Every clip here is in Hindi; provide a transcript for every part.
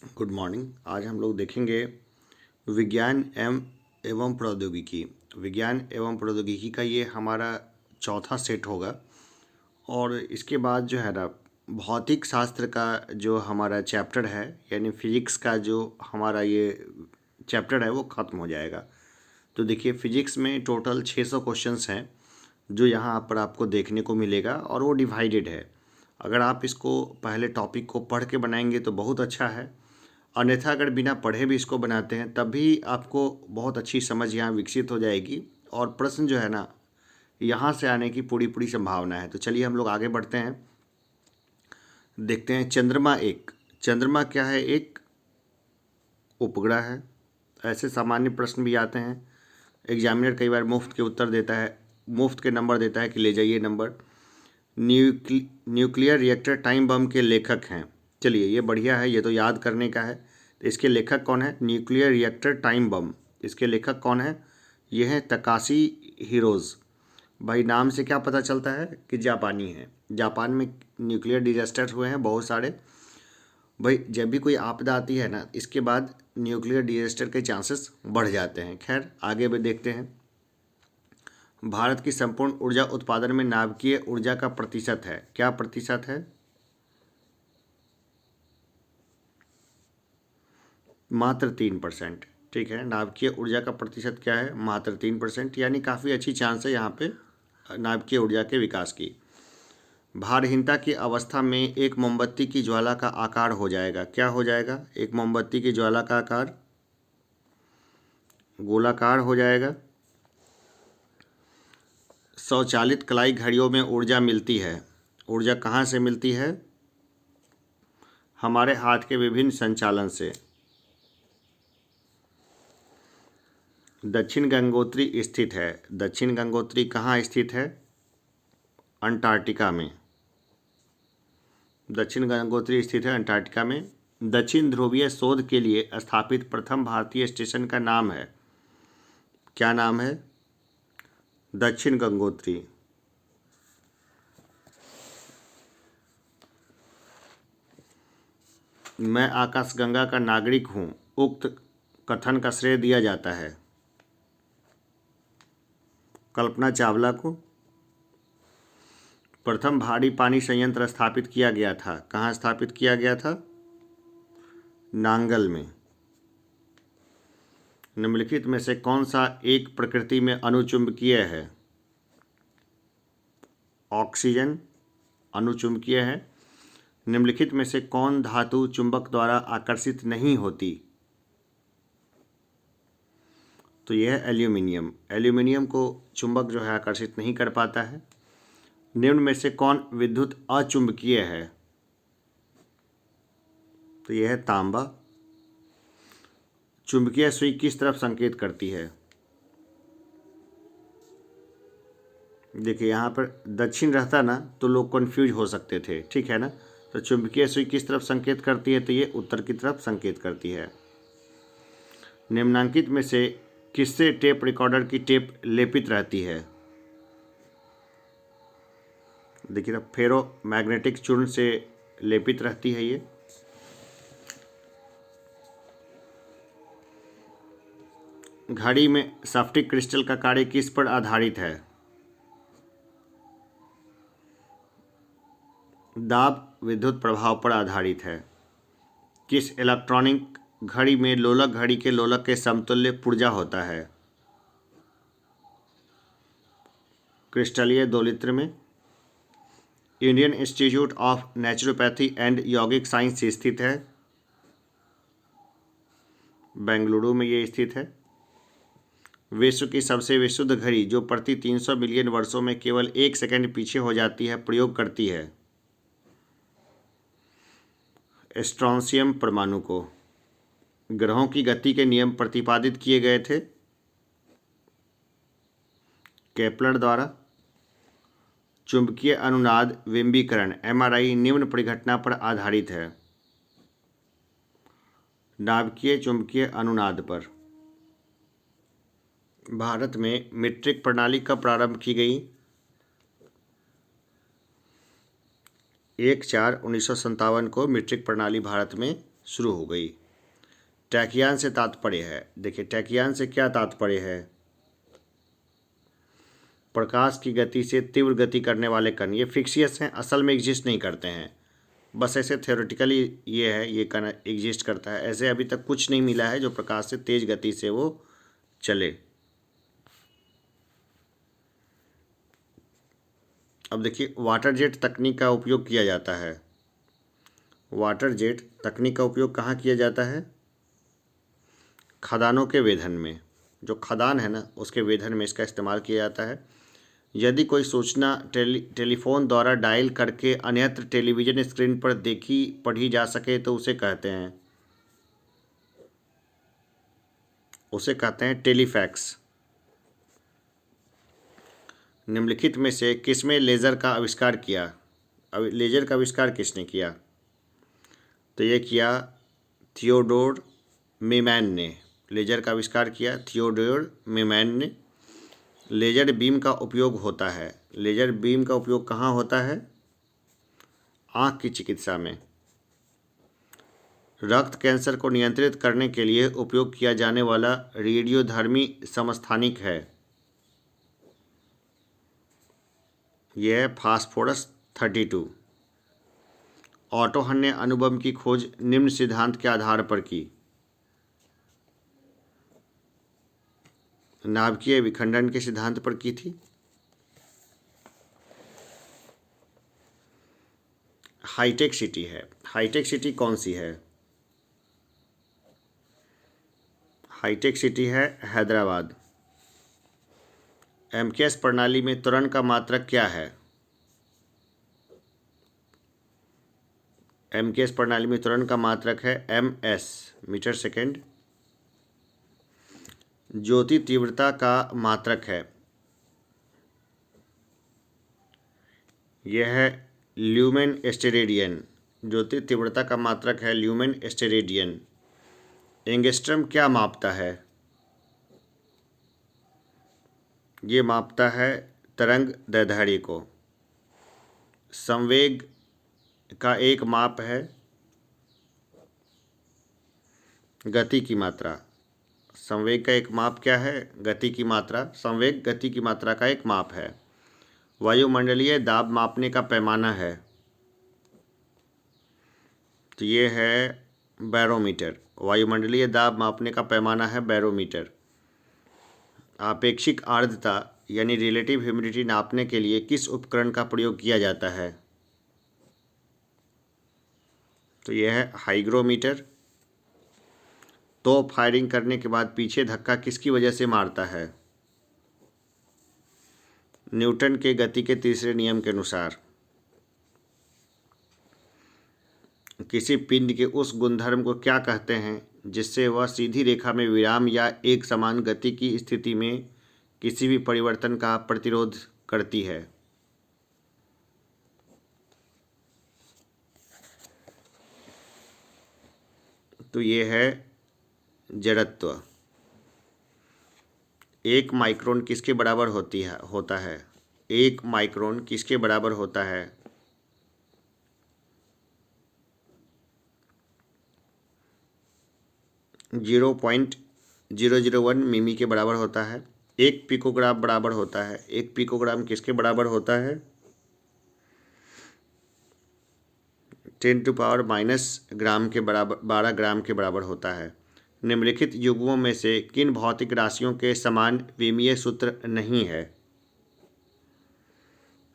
Good morning. आज हम लोग देखेंगे विज्ञान एवं प्रौद्योगिकी। विज्ञान एवं प्रौद्योगिकी का ये हमारा चौथा सेट होगा और इसके बाद जो है ना भौतिक शास्त्र का जो हमारा चैप्टर है यानी फिजिक्स का जो हमारा ये चैप्टर है वो ख़त्म हो जाएगा। तो देखिए फिजिक्स में टोटल 600 क्वेश्चंस हैं जो यहाँ पर आपको देखने को मिलेगा और वो डिवाइडेड है। अगर आप इसको पहले टॉपिक को पढ़ के बनाएंगे तो बहुत अच्छा है, अन्यथा अगर बिना पढ़े भी इसको बनाते हैं तब भी आपको बहुत अच्छी समझ यहाँ विकसित हो जाएगी और प्रश्न जो है ना यहाँ से आने की पूरी पूरी संभावना है। तो चलिए हम लोग आगे बढ़ते हैं, देखते हैं। चंद्रमा क्या है? एक उपग्रह है। ऐसे सामान्य प्रश्न भी आते हैं, एग्जामिनर कई बार मुफ्त के उत्तर देता है, मुफ्त के नंबर देता है कि ले जाइए number. Nuclear reactor time bomb के लेखक हैं। चलिए ये बढ़िया है, ये तो याद करने का है। तो इसके लेखक कौन है? न्यूक्लियर रिएक्टर टाइम बम, इसके लेखक कौन है? ये हैं तकाशी हिरोज। भाई नाम से क्या पता चलता है कि जापानी है। जापान में न्यूक्लियर डिजास्टर हुए हैं बहुत सारे। भाई जब भी कोई आपदा आती है ना इसके बाद न्यूक्लियर डिजास्टर के चांसेस बढ़ जाते हैं। खैर आगे भी देखते हैं। भारत की संपूर्ण ऊर्जा उत्पादन में नाभिकीय ऊर्जा का प्रतिशत है, क्या प्रतिशत है? मात्र 3%। ठीक है, नाभिकीय ऊर्जा का प्रतिशत क्या है? मात्र 3%, यानी काफ़ी अच्छी चांस है यहाँ पे नाभिकीय ऊर्जा के विकास की। भारहीनता की अवस्था में एक मोमबत्ती की ज्वाला का आकार हो जाएगा, क्या हो जाएगा? एक मोमबत्ती की ज्वाला का आकार गोलाकार हो जाएगा। स्वचालित कलाई घड़ियों में ऊर्जा मिलती है। ऊर्जा कहाँ से मिलती है? हमारे हाथ के विभिन्न संचालन से। दक्षिण गंगोत्री स्थित है। दक्षिण गंगोत्री कहाँ स्थित है? अंटार्कटिका में। दक्षिण गंगोत्री स्थित है अंटार्कटिका में। दक्षिण ध्रुवीय शोध के लिए स्थापित प्रथम भारतीय स्टेशन का नाम है, क्या नाम है? दक्षिण गंगोत्री। मैं आकाशगंगा का नागरिक हूँ, उक्त कथन का श्रेय दिया जाता है कल्पना चावला को। प्रथम भारी पानी संयंत्र स्थापित किया गया था, कहाँ स्थापित किया गया था? नांगल में। निम्नलिखित में से कौन सा एक प्रकृति में अनुचुंबकीय है? ऑक्सीजन अनुचुंबकीय है। निम्नलिखित में से कौन धातु चुंबक द्वारा आकर्षित नहीं होती? तो यह है एल्यूमिनियम। एल्यूमिनियम को चुंबक जो है आकर्षित नहीं कर पाता है। निम्न में से कौन विद्युत अचुंबकीय है? तो यह है तांबा। चुंबकीय सुई किस तरफ संकेत करती है? देखिए यहाँ पर दक्षिण रहता ना तो लोग कंफ्यूज हो सकते थे, ठीक है ना। तो चुंबकीय सुई किस तरफ संकेत करती है? तो ये उत्तर की तरफ संकेत करती है। निम्नांकित में से किससे टेप रिकॉर्डर की टेप लेपित रहती है? देखिए फेरो मैग्नेटिक चूर्ण से लेपित रहती है ये। घड़ी में सॉफ्टिक क्रिस्टल का कार्य किस पर आधारित है? दाब विद्युत प्रभाव पर आधारित है। किस इलेक्ट्रॉनिक घड़ी में लोलक घड़ी के लोलक के समतुल्य पुर्जा होता है? क्रिस्टलीय दोलित्र में। Indian institute of naturopathy and यौगिक साइंस स्थित है, बेंगलुरु में ये स्थित है। विश्व की सबसे विशुद्ध घड़ी जो प्रति 300 मिलियन वर्षों में केवल 1 सेकंड पीछे हो जाती है प्रयोग करती है? स्ट्रोंशियम परमाणु को। ग्रहों की गति के नियम प्रतिपादित किए गए थे केपलर द्वारा। चुंबकीय अनुनाद विंबीकरण एमआरआई निम्न परिघटना पर आधारित है? नाभिकीय चुंबकीय अनुनाद पर। भारत में मीट्रिक प्रणाली कब प्रारंभ की गई? 1/4/1957 को मीट्रिक प्रणाली भारत में शुरू हो गई। टैकियान से तात्पर्य है, देखिए टैकियान से क्या तात्पर्य है? प्रकाश की गति से तीव्र गति करने वाले कण। ये फिक्सियस हैं, असल में एग्जिस्ट नहीं करते हैं, बस ऐसे थ्योरेटिकली ये है, ये कण एग्जिस्ट करता है। ऐसे अभी तक कुछ नहीं मिला है जो प्रकाश से तेज गति से वो चले। अब देखिए वाटर जेट तकनीक का उपयोग किया जाता है। वाटर जेट तकनीक का उपयोग कहाँ किया जाता है? खदानों के वेधन में। जो खदान है ना, उसके वेधन में इसका इस्तेमाल किया जाता है। यदि कोई सूचना टेलीफोन द्वारा डायल करके अन्यत्र टेलीविज़न स्क्रीन पर देखी पढ़ी जा सके तो उसे कहते हैं टेलीफैक्स। निम्नलिखित में से किसमें लेज़र का आविष्कार किया? लेज़र का आविष्कार किसने किया? तो ये किया थियोडोर मेमैन ने। लेज़र का आविष्कार किया थियोडोर मेमैन ने। लेज़र बीम का उपयोग होता है। लेज़र बीम का उपयोग कहाँ होता है? आँख की चिकित्सा में। रक्त कैंसर को नियंत्रित करने के लिए उपयोग किया जाने वाला रेडियोधर्मी समस्थानिक है। यह है फास्फोरस 32। ऑटोहन ने अणुबम की खोज निम्न सिद्धांत के आधार पर की। नाभिकीय विखंडन के सिद्धांत पर की थी। हाईटेक सिटी है। हाईटेक सिटी कौन सी है? हाईटेक सिटी है हैदराबाद। एमकेएस प्रणाली में त्वरण का मात्रक क्या है? एमकेएस प्रणाली में त्वरण का मात्रक है ms, मीटर सेकेंड। ज्योति तीव्रता का मात्रक है, यह है ल्यूमेन स्टेरेडियन। ज्योति तीव्रता का मात्रक है ल्यूमेन स्टेरेडियन। एंगस्ट्रम क्या मापता है? ये मापता है तरंग दैर्ध्य को। संवेग का एक माप है गति की मात्रा। संवेग का एक माप क्या है? गति की मात्रा। संवेग गति की मात्रा का एक माप है। वायुमंडलीय दाब मापने का पैमाना है, तो ये है बैरोमीटर। वायुमंडलीय दाब मापने का पैमाना है बैरोमीटर। आपेक्षिक आर्द्रता यानी रिलेटिव ह्यूमिडिटी नापने के लिए किस उपकरण का प्रयोग किया जाता है? तो यह है हाइग्रोमीटर। तो फायरिंग करने के बाद पीछे धक्का किसकी वजह से मारता है? न्यूटन के गति के तीसरे नियम के अनुसार। किसी पिंड के उस गुणधर्म को क्या कहते हैं जिससे वह सीधी रेखा में विराम या एक समान गति की स्थिति में किसी भी परिवर्तन का प्रतिरोध करती है? तो ये है जड़त्व। 1 माइक्रोन किसके बराबर होता है? 1 माइक्रोन किसके बराबर होता है? 0.001 मिमी के बराबर होता है। 1 पिकोग्राम बराबर होता है। 1 पिकोग्राम किसके बराबर होता है? 10⁻⁻ ग्राम के बराबर, 12 ग्राम के बराबर होता है। निम्नलिखित युग्मों में से किन भौतिक राशियों के समान विमीय सूत्र नहीं है?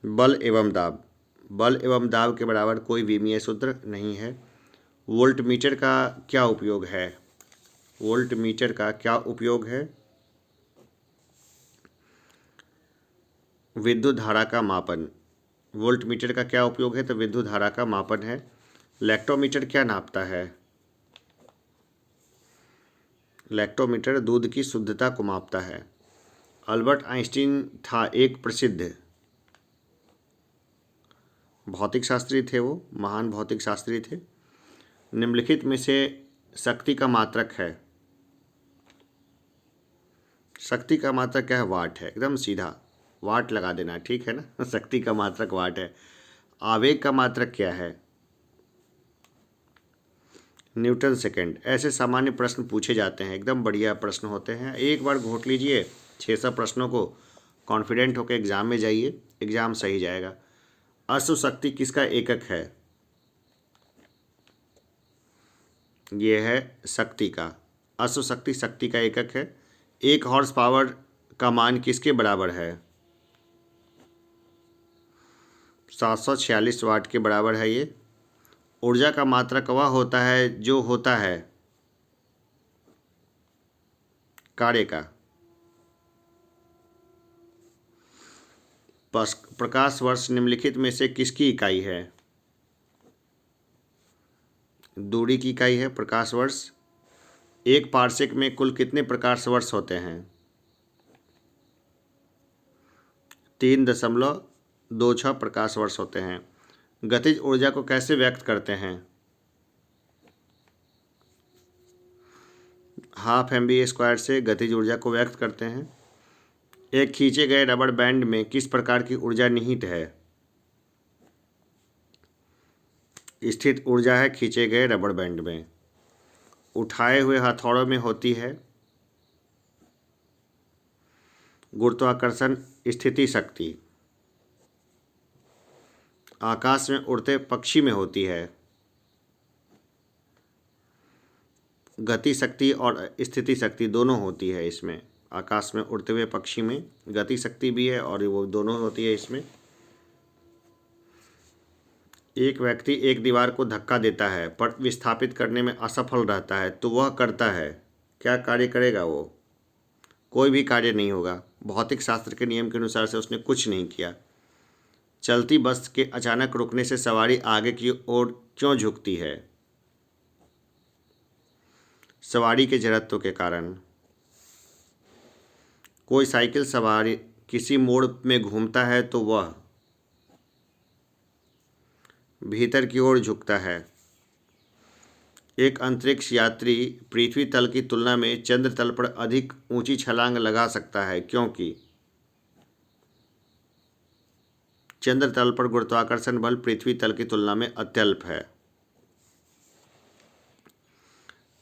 बल एवं दाब। बल एवं दाब के बराबर कोई विमीय सूत्र नहीं है। वोल्टमीटर का क्या उपयोग है? वोल्टमीटर का क्या उपयोग है? विद्युत धारा का मापन। वोल्टमीटर का क्या उपयोग है? तो विद्युत धारा का मापन है। लैक्टोमीटर क्या नापता है? लैक्टोमीटर दूध की शुद्धता को मापता है। अल्बर्ट आइंस्टीन था एक प्रसिद्ध भौतिक शास्त्री थे, वो महान भौतिक शास्त्री थे। निम्नलिखित में से शक्ति का मात्रक है? शक्ति का मात्रक क्या है? वाट है। एकदम सीधा वाट लगा देना, ठीक है ना। शक्ति का मात्रक वाट है। आवेग का मात्रक क्या है? Newton second. ऐसे सामान्य प्रश्न पूछे जाते हैं, एकदम बढ़िया प्रश्न होते हैं। एक बार घोट लीजिए 600 प्रश्नों को, कॉन्फिडेंट होकर एग्ज़ाम में जाइए, एग्ज़ाम सही जाएगा। अश्व शक्ति किसका एकक है? ये है शक्ति का, अश्व शक्ति शक्ति का एकक है। 1 हॉर्स पावर का मान किसके बराबर है? 746 वाट के बराबर है ये। ऊर्जा का मात्रक वह होता है जो होता है कार्य का। प्रकाश वर्ष निम्नलिखित में से किसकी इकाई है? दूरी की इकाई है प्रकाश वर्ष। 1 पारसेक में कुल कितने प्रकाश वर्ष होते हैं? 3.26 प्रकाश वर्ष होते हैं। गतिज ऊर्जा को कैसे व्यक्त करते हैं? ½ mv² से गतिज ऊर्जा को व्यक्त करते हैं। एक खींचे गए रबड़ बैंड में किस प्रकार की ऊर्जा निहित है? स्थित ऊर्जा है खींचे गए रबड़ बैंड में। उठाए हुए हथौड़ों में होती है गुरुत्वाकर्षण स्थिति शक्ति। आकाश में उड़ते पक्षी में होती है गति शक्ति और स्थिति शक्ति, दोनों होती है इसमें। आकाश में उड़ते हुए पक्षी में गति शक्ति भी है और वो दोनों होती है इसमें। एक व्यक्ति एक दीवार को धक्का देता है पर विस्थापित करने में असफल रहता है तो वह करता है, क्या कार्य करेगा वो? कोई भी कार्य नहीं होगा। भौतिक शास्त्र के नियम के अनुसार से उसने कुछ नहीं किया। चलती बस के अचानक रुकने से सवारी आगे की ओर क्यों झुकती है? सवारी के जड़त्व के कारण। कोई साइकिल सवारी किसी मोड़ में घूमता है तो वह भीतर की ओर झुकता है। एक अंतरिक्ष यात्री पृथ्वी तल की तुलना में चंद्र तल पर अधिक ऊंची छलांग लगा सकता है क्योंकि चंद्र तल पर गुरुत्वाकर्षण बल पृथ्वी तल की तुलना में अत्यल्प है।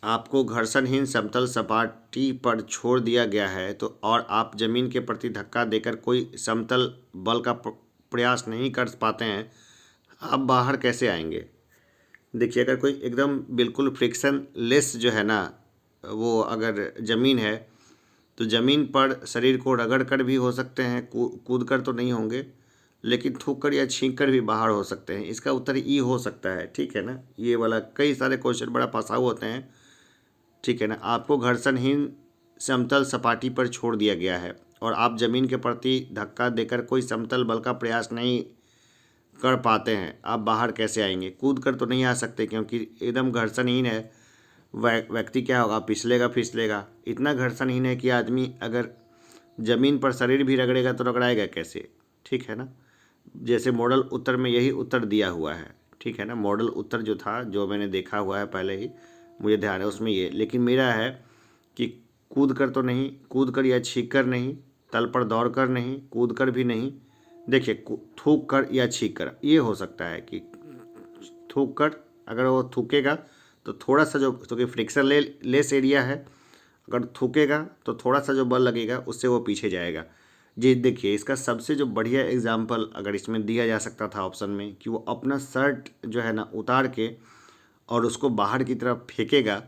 आपको घर्षणहीन समतल सपाटी पर छोड़ दिया गया है तो और आप जमीन के प्रति धक्का देकर कोई समतल बल का प्रयास नहीं कर पाते हैं, आप बाहर कैसे आएंगे? देखिए, अगर कोई एकदम बिल्कुल फ्रिक्शन लेस जो है ना, वो अगर ज़मीन है तो ज़मीन पर शरीर को रगड़ कर भी हो सकते हैं, कूद कर तो नहीं होंगे, लेकिन थूक कर या छींक कर भी बाहर हो सकते हैं। इसका उत्तर ई हो सकता है, ठीक है ना। ये वाला कई सारे क्वेश्चन बड़ा फंसाऊ होते हैं, ठीक है ना। आपको घर्षणहीन समतल सपाटी पर छोड़ दिया गया है और आप ज़मीन के प्रति धक्का देकर कोई समतल बल का प्रयास नहीं कर पाते हैं, आप बाहर कैसे आएंगे? कूद कर तो नहीं आ सकते क्योंकि एकदम घर्षणहीन है। व्यक्ति क्या होगा? फिसलेगा। इतना घर्षणहीन है कि आदमी अगर ज़मीन पर शरीर भी रगड़ेगा तो रगड़ाएगा कैसे, ठीक है ना। जैसे मॉडल उत्तर में यही उत्तर दिया हुआ है, ठीक है ना। मॉडल उत्तर जो था, जो मैंने देखा हुआ है पहले ही, मुझे ध्यान है उसमें ये, लेकिन मेरा है कि कूद कर तो नहीं, कूद कर या छींक कर नहीं, तल पर दौड़ कर नहीं, कूद कर भी नहीं। देखिए, थूक कर या छींक कर ये हो सकता है कि थूक कर, अगर वो थूकेगा तो थोड़ा सा जो, क्योंकि फ्रिक्शन लेस एरिया है, अगर थूकेगा तो थोड़ा सा जो बल लगेगा उससे वो पीछे जाएगा। जी देखिए, इसका सबसे जो बढ़िया एग्जाम्पल अगर इसमें दिया जा सकता था ऑप्शन में, कि वो अपना शर्ट जो है ना उतार के और उसको बाहर की तरफ फेंकेगा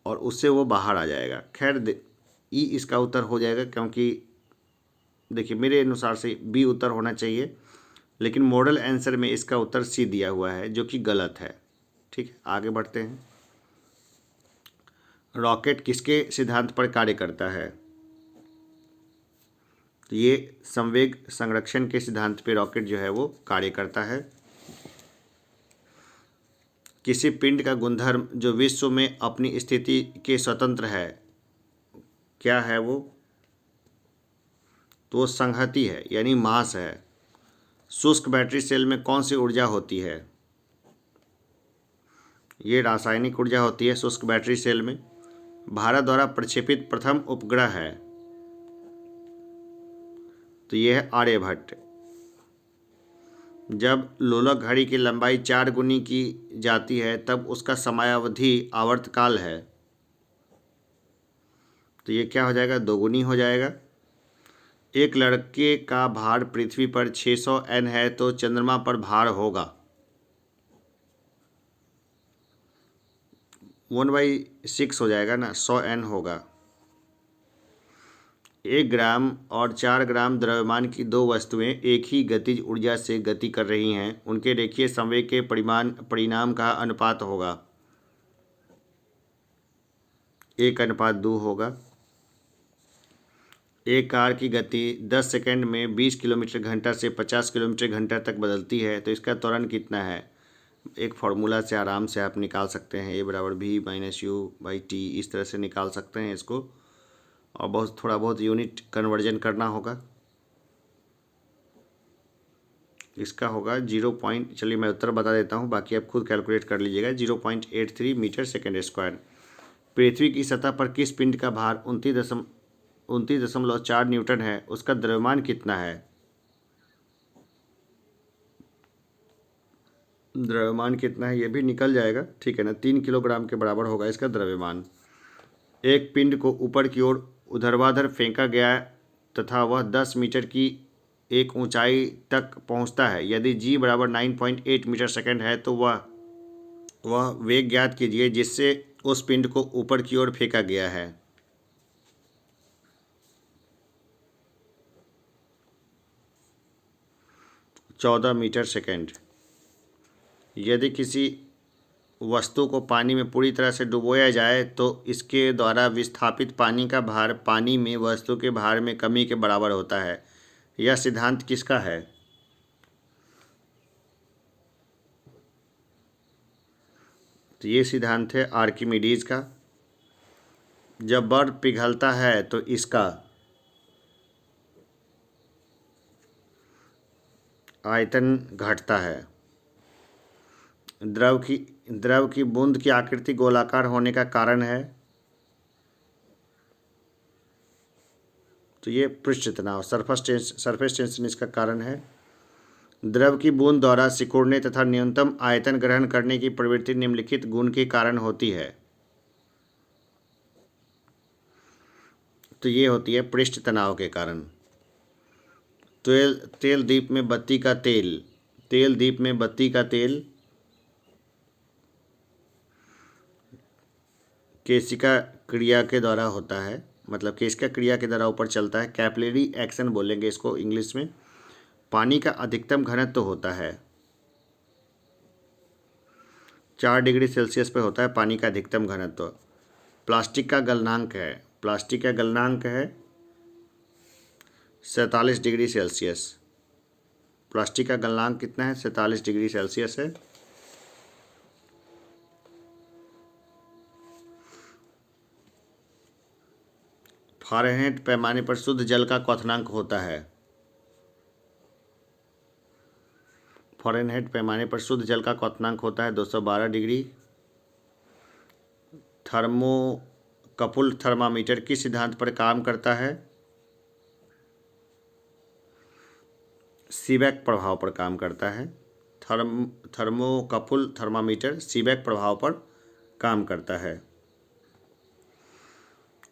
और उससे वो बाहर आ जाएगा। खैर, ई इसका उत्तर हो जाएगा, क्योंकि देखिए मेरे अनुसार से बी उत्तर होना चाहिए, लेकिन मॉडल आंसर में इसका उत्तर सी दिया हुआ है जो कि गलत है। ठीक है, आगे बढ़ते हैं। रॉकेट किसके सिद्धांत पर कार्य करता है? तो ये संवेग संरक्षण के सिद्धांत पे रॉकेट जो है वो कार्य करता है। किसी पिंड का गुणधर्म जो विश्व में अपनी स्थिति के स्वतंत्र है, क्या है वो? तो वो संहति है, यानी मास है। शुष्क बैटरी सेल में कौन सी ऊर्जा होती है? ये रासायनिक ऊर्जा होती है शुष्क बैटरी सेल में। भारत द्वारा प्रक्षेपित प्रथम उपग्रह है, तो ये है आर्यभट्ट। जब लोलक घड़ी की लंबाई 4 गुनी की जाती है तब उसका समयावधि आवर्तकाल है। तो ये क्या हो जाएगा, 2 गुनी हो जाएगा। एक लड़के का भार पृथ्वी पर 600 N है तो चंद्रमा पर भार होगा 1/6 हो जाएगा ना, 100 N होगा। 1 ग्राम और 4 ग्राम द्रव्यमान की दो वस्तुएं एक ही गतिज ऊर्जा से गति कर रही हैं, उनके रेखीय संवेग के परिणाम का अनुपात होगा 1:2 होगा। एक कार की गति 10 सेकंड में 20 किलोमीटर घंटा से 50 किलोमीटर घंटा तक बदलती है, तो इसका त्वरण कितना है। एक फार्मूला से आराम से आप निकाल सकते हैं, A=V-U/T, इस तरह से निकाल सकते हैं इसको, और थोड़ा बहुत यूनिट कन्वर्जन करना होगा। इसका होगा 0 पॉइंट, चलिए मैं उत्तर बता देता हूँ, बाकी आप खुद कैलकुलेट कर लीजिएगा। 0.83 मीटर सेकेंड स्क्वायर। पृथ्वी की सतह पर किस पिंड का भार 29.4 न्यूटन है, उसका द्रव्यमान कितना है। द्रव्यमान कितना है ये भी निकल जाएगा, ठीक है ना। 3 किलोग्राम के बराबर होगा इसका द्रव्यमान। एक पिंड को ऊपर की ओर ऊर्ध्वाधर फेंका गया तथा वह 10 मीटर की एक ऊंचाई तक पहुंचता है। यदि g बराबर 9.8 मीटर सेकेंड है तो वह वेग ज्ञात कीजिए जिससे उस पिंड को ऊपर की ओर फेंका गया है। चौदह मीटर सेकेंड। यदि किसी वस्तु को पानी में पूरी तरह से डुबोया जाए तो इसके द्वारा विस्थापित पानी का भार पानी में वस्तु के भार में कमी के बराबर होता है। यह सिद्धांत किसका है। तो ये सिद्धांत है आर्किमिडीज का। जब बर्फ पिघलता है तो इसका आयतन घटता है। द्रव की बूंद की आकृति गोलाकार होने का कारण है। तो ये पृष्ठ तनाव, सरफेस टेंशन इसका कारण है। द्रव की बूंद द्वारा सिकुड़ने तथा न्यूनतम आयतन ग्रहण करने की प्रवृत्ति निम्नलिखित गुण के कारण होती है। तो ये होती है पृष्ठ तनाव के कारण। तेल दीप में बत्ती का तेल, तेल दीप में बत्ती का तेल केशिका क्रिया के द्वारा होता है, मतलब केशिका क्रिया के द्वारा ऊपर चलता है। कैपिलरी एक्शन बोलेंगे इसको इंग्लिश में। पानी का अधिकतम घनत्व होता है 4 डिग्री सेल्सियस पे होता है पानी का अधिकतम घनत्व। प्लास्टिक का गलनांक है, प्लास्टिक का गलनांक है 47 डिग्री सेल्सियस। प्लास्टिक का गलनांक कितना है, 47 डिग्री सेल्सियस है। फ़ारेनहाइट पैमाने पर शुद्ध जल का क्वथनांक होता है। फ़ारेनहाइट पैमाने पर शुद्ध जल का क्वथनांक होता है 212 डिग्री। थर्मोकपल थर्मामीटर किस सिद्धांत पर काम करता है। सीबेक प्रभाव पर काम करता है। थर्मोकपल थर्मामीटर सीबेक प्रभाव पर काम करता है।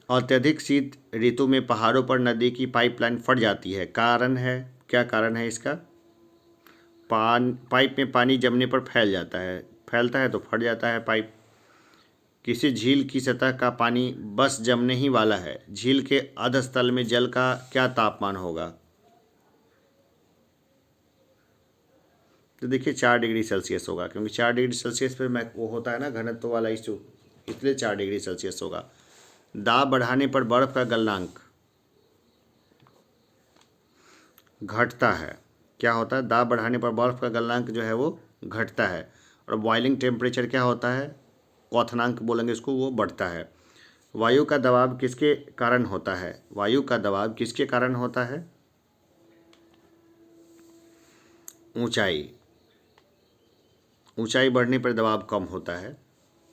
अत्यधिक शीत ऋतु में पहाड़ों पर नदी की पाइपलाइन फट जाती है, कारण है, क्या कारण है इसका। पाइप में पानी जमने पर फैलता है तो फट जाता है पाइप। किसी झील की सतह का पानी बस जमने ही वाला है, झील के अधस्थल में जल का क्या तापमान होगा। तो देखिए 4 डिग्री सेल्सियस होगा, क्योंकि 4 डिग्री सेल्सियस पे वो होता है ना घनत्व वाला इशू, इसलिए 4 डिग्री सेल्सियस होगा। दाब बढ़ाने पर बर्फ का गलनांक घटता है, क्या होता है, दाब बढ़ाने पर बर्फ का गलनांक जो है वो घटता है। और बॉइलिंग टेम्परेचर क्या होता है, क्वथनांक बोलेंगे इसको, वो बढ़ता है। वायु का दबाव किसके कारण होता है, वायु का दबाव किसके कारण होता है। ऊंचाई बढ़ने पर दबाव कम होता है।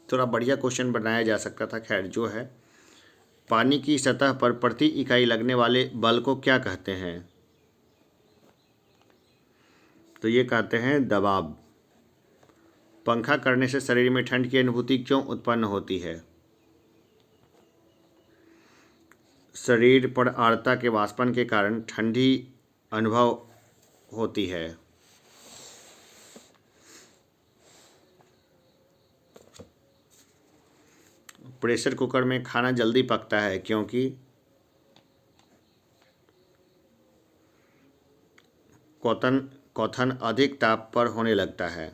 थोड़ा बढ़िया क्वेश्चन बनाया जा सकता था, खैर जो है। पानी की सतह पर प्रति इकाई लगने वाले बल को क्या कहते हैं। तो ये कहते हैं दबाव। पंखा करने से शरीर में ठंड की अनुभूति क्यों उत्पन्न होती है? शरीर पर आर्द्रता के वाष्पन के कारण ठंडी अनुभव होती है। प्रेशर कुकर में खाना जल्दी पकता है क्योंकि क्वथन अधिक ताप पर होने लगता है।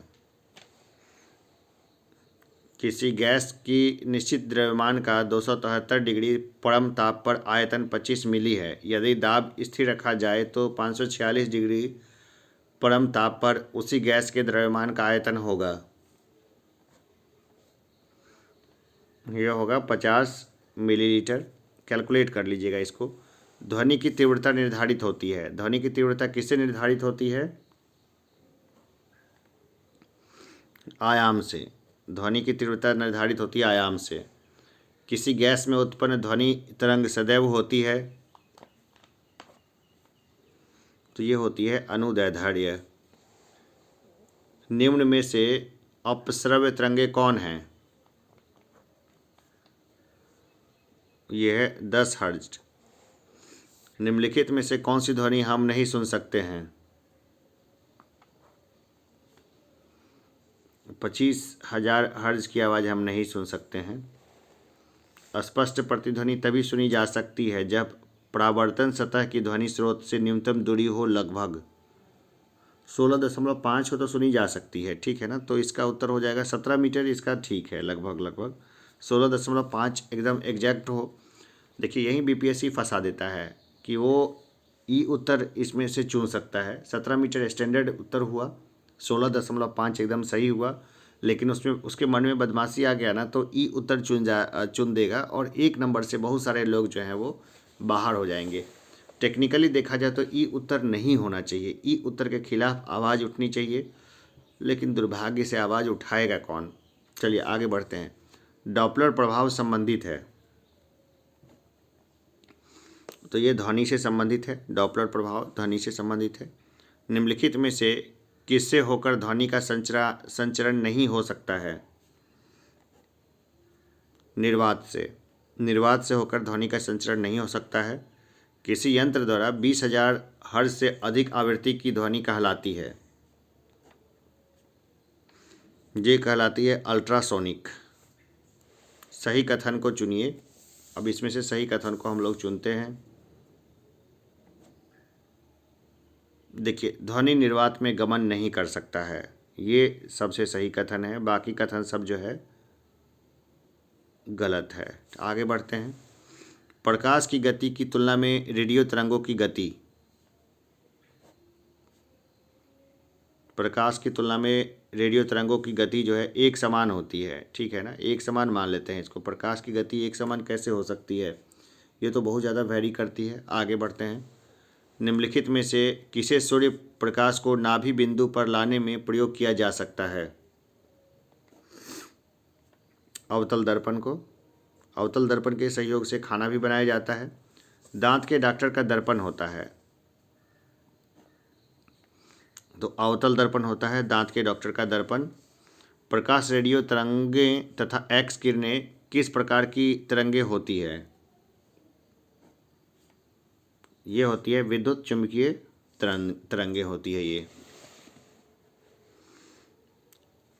किसी गैस की निश्चित द्रव्यमान का 273 डिग्री परम ताप पर आयतन 25 मिली है। यदि दाब स्थिर रखा जाए तो 546 डिग्री परम ताप पर उसी गैस के द्रव्यमान का आयतन होगा। यह होगा 50 मिलीलीटर। कैलकुलेट कर लीजिएगा इसको। ध्वनि की तीव्रता निर्धारित होती है। ध्वनि की तीव्रता किससे निर्धारित होती है? आयाम से। ध्वनि की तीव्रता निर्धारित होती है आयाम से। किसी गैस में उत्पन्न ध्वनि तरंग सदैव होती है, तो ये होती है अनुदैर्ध्य। निम्न में से अपश्रव्य तरंगे कौन हैं? यह है 10 हर्ट्ज। निम्नलिखित में से कौन सी ध्वनि हम नहीं सुन सकते हैं? 25,000 हर्ट्ज की आवाज़ हम नहीं सुन सकते हैं। स्पष्ट प्रतिध्वनि तभी सुनी जा सकती है जब परावर्तन सतह की ध्वनि स्रोत से न्यूनतम दूरी हो, लगभग 16.5 हो तो सुनी जा सकती है। ठीक है ना? तो इसका उत्तर हो जाएगा 17 मीटर। इसका ठीक है, लगभग 16.5 एकदम एग्जैक्ट हो। देखिए यहीं बीपीएससी फंसा देता है कि वो ई उत्तर इसमें से चुन सकता है। 17 मीटर स्टैंडर्ड उत्तर हुआ, 16.5 एकदम सही हुआ, लेकिन उसमें उसके मन में बदमाशी आ गया ना, तो ई उत्तर चुन देगा और एक नंबर से बहुत सारे लोग जो हैं वो बाहर हो जाएंगे। टेक्निकली देखा जाए तो ई उत्तर नहीं होना चाहिए। ई उत्तर के खिलाफ आवाज़ उठनी चाहिए, लेकिन दुर्भाग्य से आवाज़ उठाएगा कौन? चलिए आगे बढ़ते हैं। डॉपलर प्रभाव संबंधित है, तो ये ध्वनि से संबंधित है। डॉपलर प्रभाव ध्वनि से संबंधित है। निम्नलिखित में से किससे होकर ध्वनि का संचरण नहीं हो सकता है? निर्वात से। निर्वात से होकर ध्वनि का संचरण नहीं हो सकता है। किसी यंत्र द्वारा 20,000 हर्ट्ज से अधिक आवृत्ति की ध्वनि कहलाती है। ये कहलाती है अल्ट्रासोनिक। सही कथन को चुनिए। अब इसमें से सही कथन को हम लोग चुनते हैं। देखिए, ध्वनि निर्वात में गमन नहीं कर सकता है, ये सबसे सही कथन है। बाकी कथन सब जो है गलत है। आगे बढ़ते हैं। प्रकाश की गति की तुलना में रेडियो तरंगों की गति, प्रकाश की तुलना में रेडियो तरंगों की गति जो है एक समान होती है। ठीक है ना? एक समान मान लेते हैं इसको। प्रकाश की गति एक समान कैसे हो सकती है? ये तो बहुत ज़्यादा वैरी करती है। आगे बढ़ते हैं। निम्नलिखित में से किसे सूर्य प्रकाश को नाभि बिंदु पर लाने में प्रयोग किया जा सकता है? अवतल दर्पण को। अवतल दर्पण के सहयोग से खाना भी बनाया जाता है। दांत के डॉक्टर का दर्पण होता है, तो अवतल दर्पण होता है दांत के डॉक्टर का दर्पण। प्रकाश रेडियो तरंगें तथा एक्स किरणें किस प्रकार की तरंगें होती है? ये होती है विद्युत चुंबकीय तरंगें होती है ये।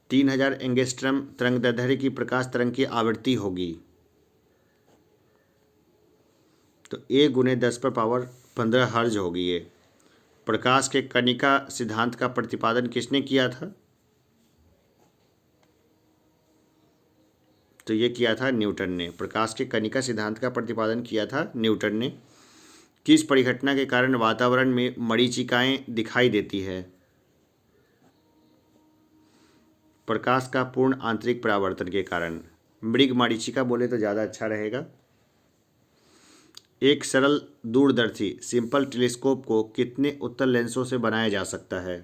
3000 एंगस्ट्रम तरंगदैर्ध्य की प्रकाश तरंग की आवृत्ति होगी, तो A × 10⁻15 हर्ज होगी ये। प्रकाश के कणिका सिद्धांत का प्रतिपादन किसने किया था? तो ये किया था न्यूटन ने। प्रकाश के कणिका सिद्धांत का प्रतिपादन किया था न्यूटन ने। किस परिघटना के कारण वातावरण में मरीचिकाएं दिखाई देती है? प्रकाश का पूर्ण आंतरिक परावर्तन के कारण। मृग मरीचिका बोले तो ज़्यादा अच्छा रहेगा। एक सरल दूरदर्शी सिंपल टेलीस्कोप को कितने उत्तल लेंसों से बनाया जा सकता है?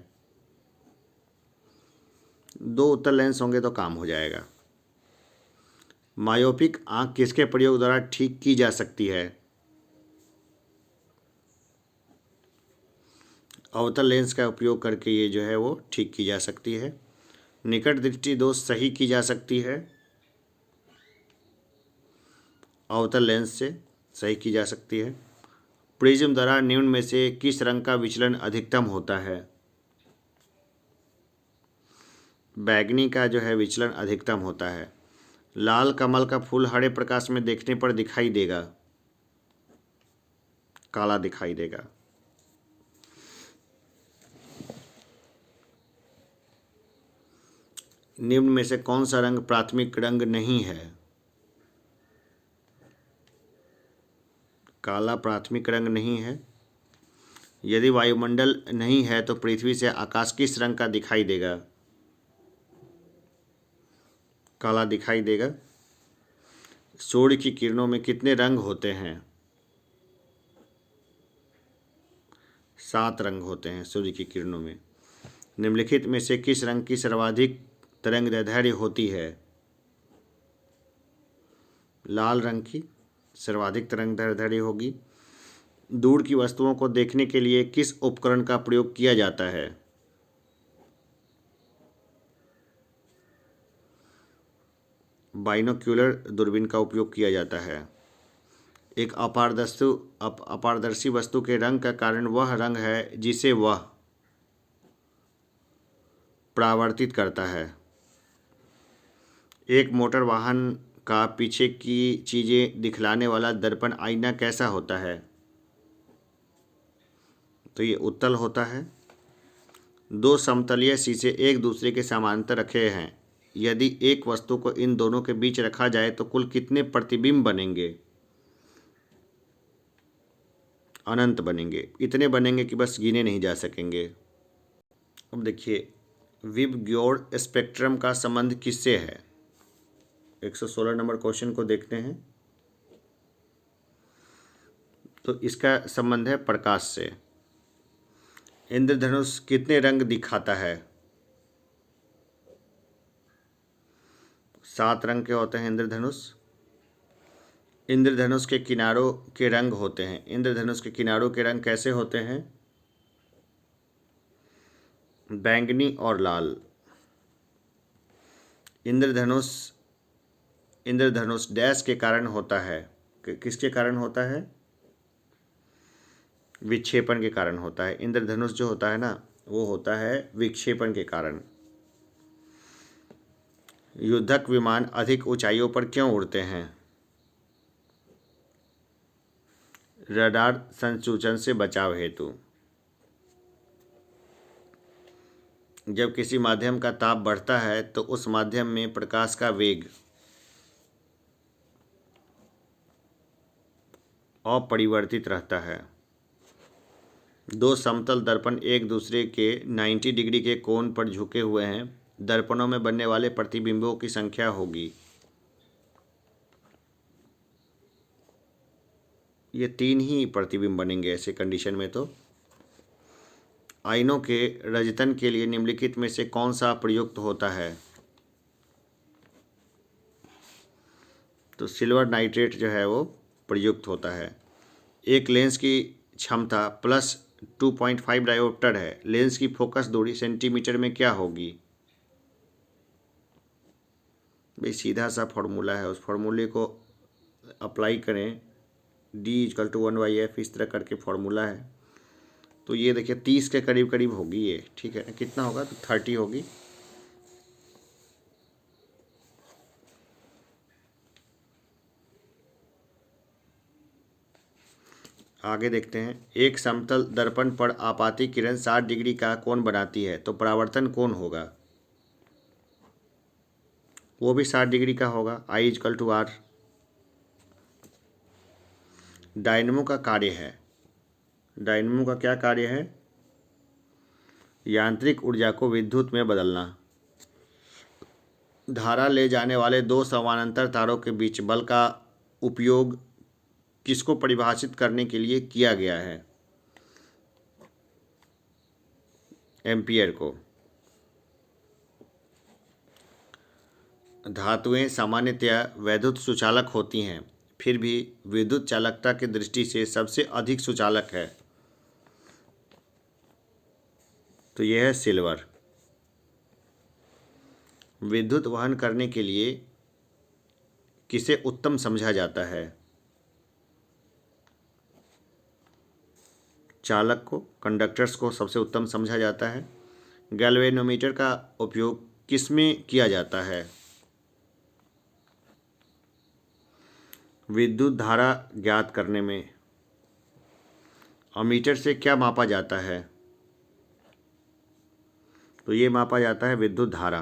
2 उत्तल लेंस होंगे तो काम हो जाएगा। मायोपिक आंख किसके प्रयोग द्वारा ठीक की जा सकती है? अवतल लेंस का उपयोग करके ये जो है वो ठीक की जा सकती है। निकट दृष्टि दोष सही की जा सकती है, अवतल लेंस से सही की जा सकती है। प्रिज्म द्वारा निम्न में से किस रंग का विचलन अधिकतम होता है? बैगनी का जो है विचलन अधिकतम होता है। लाल कमल का फूल हरे प्रकाश में देखने पर दिखाई देगा, काला दिखाई देगा। निम्न में से कौन सा रंग प्राथमिक रंग नहीं है? काला प्राथमिक रंग नहीं है। यदि वायुमंडल नहीं है तो पृथ्वी से आकाश किस रंग का दिखाई देगा? काला दिखाई देगा। सूर्य की किरणों में कितने रंग होते हैं? 7 रंग होते हैं सूर्य की किरणों में। निम्नलिखित में से किस रंग की सर्वाधिक तरंगदैर्ध्य होती है? लाल रंग की सर्वाधिक तरंगदैर्ध्य होगी। दूर की वस्तुओं को देखने के लिए किस उपकरण का प्रयोग किया जाता है? बाइनोक्यूलर दूरबीन का उपयोग किया जाता है। एक अपारदर्शी वस्तु के रंग का कारण वह रंग है जिसे वह परावर्तित करता है। एक मोटर वाहन का पीछे की चीज़ें दिखलाने वाला दर्पण आईना कैसा होता है? तो ये उत्तल होता है। 2 समतलीय शीशे एक दूसरे के समानांतर रखे हैं। यदि एक वस्तु को इन दोनों के बीच रखा जाए तो कुल कितने प्रतिबिंब बनेंगे? अनंत बनेंगे। इतने बनेंगे कि बस गिने नहीं जा सकेंगे। अब देखिए, विबग्योर स्पेक्ट्रम का संबंध किससे है? 116 नंबर क्वेश्चन को देखते हैं। तो इसका संबंध है प्रकाश से। इंद्रधनुष कितने रंग दिखाता है? 7 रंग के होते हैं इंद्रधनुष। इंद्रधनुष के किनारों के रंग होते हैं। इंद्रधनुष के किनारों के रंग कैसे होते हैं? बैंगनी और लाल। इंद्रधनुष डैश के कारण होता है। किसके कारण होता है? विक्षेपण के कारण होता है। इंद्रधनुष जो होता है ना, वो होता है विक्षेपण के कारण। युद्धक विमान अधिक ऊंचाइयों पर क्यों उड़ते हैं? रडार संसूचन से बचाव हेतु। जब किसी माध्यम का ताप बढ़ता है तो उस माध्यम में प्रकाश का वेग अपरिवर्तित रहता है। 2 समतल दर्पण एक दूसरे के 90 डिग्री के कोण पर झुके हुए हैं। दर्पणों में बनने वाले प्रतिबिंबों की संख्या होगी, ये 3 ही प्रतिबिंब बनेंगे ऐसे कंडीशन में। तो आयनों के रजतन के लिए निम्नलिखित में से कौन सा प्रयुक्त होता है? तो सिल्वर नाइट्रेट जो है वो प्रयुक्त होता है। एक लेंस की क्षमता +2.5 डायोप्टर है। लेंस की फोकस दूरी सेंटीमीटर में क्या होगी? भाई सीधा सा फॉर्मूला है, उस फॉर्मूले को अप्लाई करें। D=1/f इस तरह करके फॉर्मूला है। तो ये देखिए 30 के करीब करीब होगी ये, ठीक है। कितना होगा? तो 30 होगी। आगे देखते हैं। एक समतल दर्पण पर आपाती किरण 60 डिग्री का कोण बनाती है, तो परावर्तन कोण होगा? वो भी 60 डिग्री का होगा। I=R। डायनमो का कार्य है। डायनमो का क्या कार्य है? यांत्रिक ऊर्जा को विद्युत में बदलना। धारा ले जाने वाले 2 समानांतर तारों के बीच बल का उपयोग किसको परिभाषित करने के लिए किया गया है? एम्पियर को। धातुएं सामान्यतया वैद्युत सुचालक होती हैं, फिर भी विद्युत चालकता की दृष्टि से सबसे अधिक सुचालक है। तो यह है सिल्वर। विद्युत वहन करने के लिए किसे उत्तम समझा जाता है? चालक को, कंडक्टर्स को सबसे उत्तम समझा जाता है। गैल्वेनोमीटर का उपयोग किसमें किया जाता है? विद्युत धारा ज्ञात करने में। अमीटर से क्या मापा जाता है? तो ये मापा जाता है विद्युत धारा।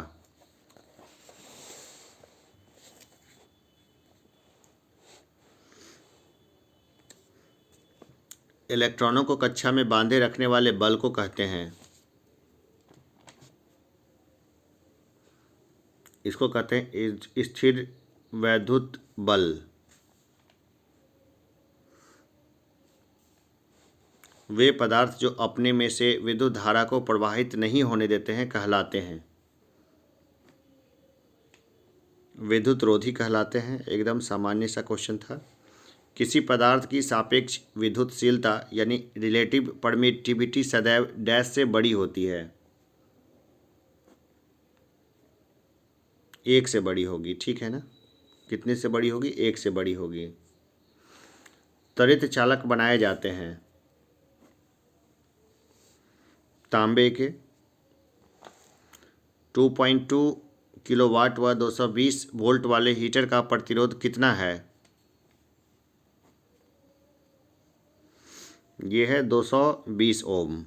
इलेक्ट्रॉनों को कक्षा में बांधे रखने वाले बल को कहते हैं, इसको कहते हैं स्थिर वैद्युत बल। वे पदार्थ जो अपने में से विद्युत धारा को प्रवाहित नहीं होने देते हैं कहलाते हैं, विद्युत रोधी कहलाते हैं। एकदम सामान्य सा क्वेश्चन था। किसी पदार्थ की सापेक्ष विद्युतशीलता यानी रिलेटिव परमिटिविटी सदैव डैश से बड़ी होती है? 1 से बड़ी होगी, ठीक है ना। कितने से बड़ी होगी? 1 से बड़ी होगी। त्वरित चालक बनाए जाते हैं तांबे के। 2.2 किलोवाट व 220 वोल्ट वाले हीटर का प्रतिरोध कितना है? ये है 220 ओम।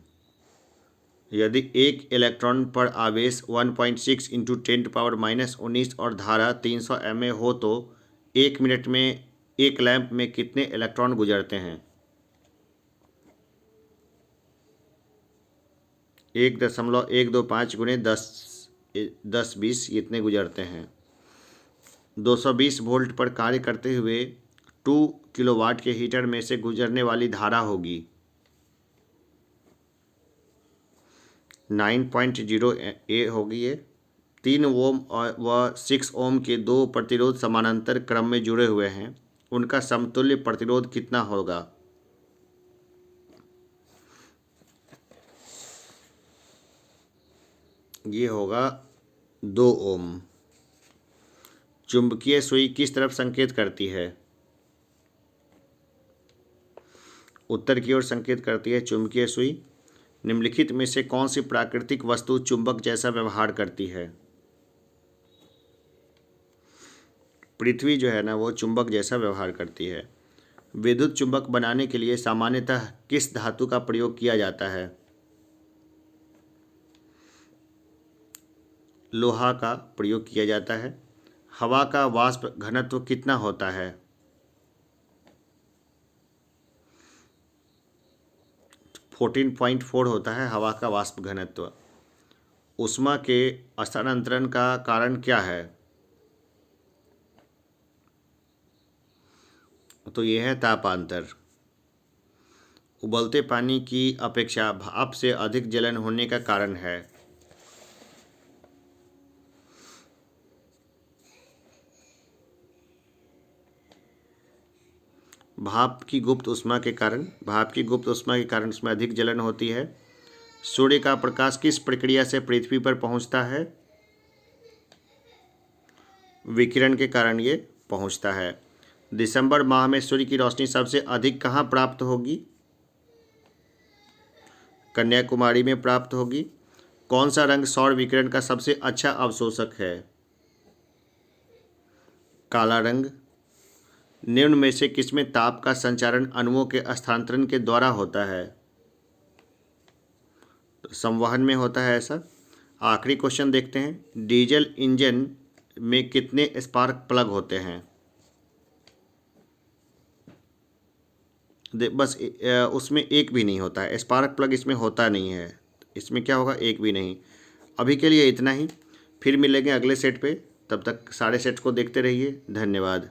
यदि एक इलेक्ट्रॉन पर आवेश 1.6 इंटू 10⁻⁻19 और धारा 300 mA हो तो 1 मिनट में एक लैंप में कितने इलेक्ट्रॉन गुजरते हैं? 1.125 गुणे 10-20 इतने गुजरते हैं। 220 वोल्ट पर कार्य करते हुए 2 किलोवाट के हीटर में से गुजरने वाली धारा होगी 9.0 A होगी। ये 3 ओम व 6 ओम के 2 प्रतिरोध समानांतर क्रम में जुड़े हुए हैं, उनका समतुल्य प्रतिरोध कितना होगा? ये होगा 2 ओम। चुंबकीय सुई किस तरफ संकेत करती है? उत्तर की ओर संकेत करती है चुंबकीय सुई। निम्नलिखित में से कौन सी प्राकृतिक वस्तु चुंबक जैसा व्यवहार करती है? पृथ्वी जो है ना वो चुंबक जैसा व्यवहार करती है। विद्युत चुंबक बनाने के लिए सामान्यतः किस धातु का प्रयोग किया जाता है? लोहा का प्रयोग किया जाता है। हवा का वाष्प घनत्व कितना होता है? 14.4 होता है हवा का वाष्प घनत्व। ऊष्मा के स्थानांतरण का कारण क्या है? तो यह है तापांतर। उबलते पानी की अपेक्षा भाप से अधिक जलन होने का कारण है? भाप की गुप्त ऊष्मा के कारण उसमें अधिक जलन होती है। सूर्य का प्रकाश किस प्रक्रिया से पृथ्वी पर पहुंचता है? विकिरण के कारण ये पहुंचता है। दिसंबर माह में सूर्य की रोशनी सबसे अधिक कहाँ प्राप्त होगी? कन्याकुमारी में प्राप्त होगी। कौन सा रंग सौर विकिरण का सबसे अच्छा अवशोषक है? काला रंग। निम्न में से किसमें ताप का संचारण अणुओं के स्थानांतरण के द्वारा होता है? तो संवहन में होता है ऐसा। आखिरी क्वेश्चन देखते हैं। डीजल इंजन में कितने स्पार्क प्लग होते हैं? बस उसमें एक भी नहीं होता है, स्पार्क प्लग इसमें होता नहीं है। इसमें क्या होगा? एक भी नहीं। अभी के लिए इतना ही, फिर मिलेंगे अगले सेट पे। तब तक सारे सेट को देखते रहिए। धन्यवाद।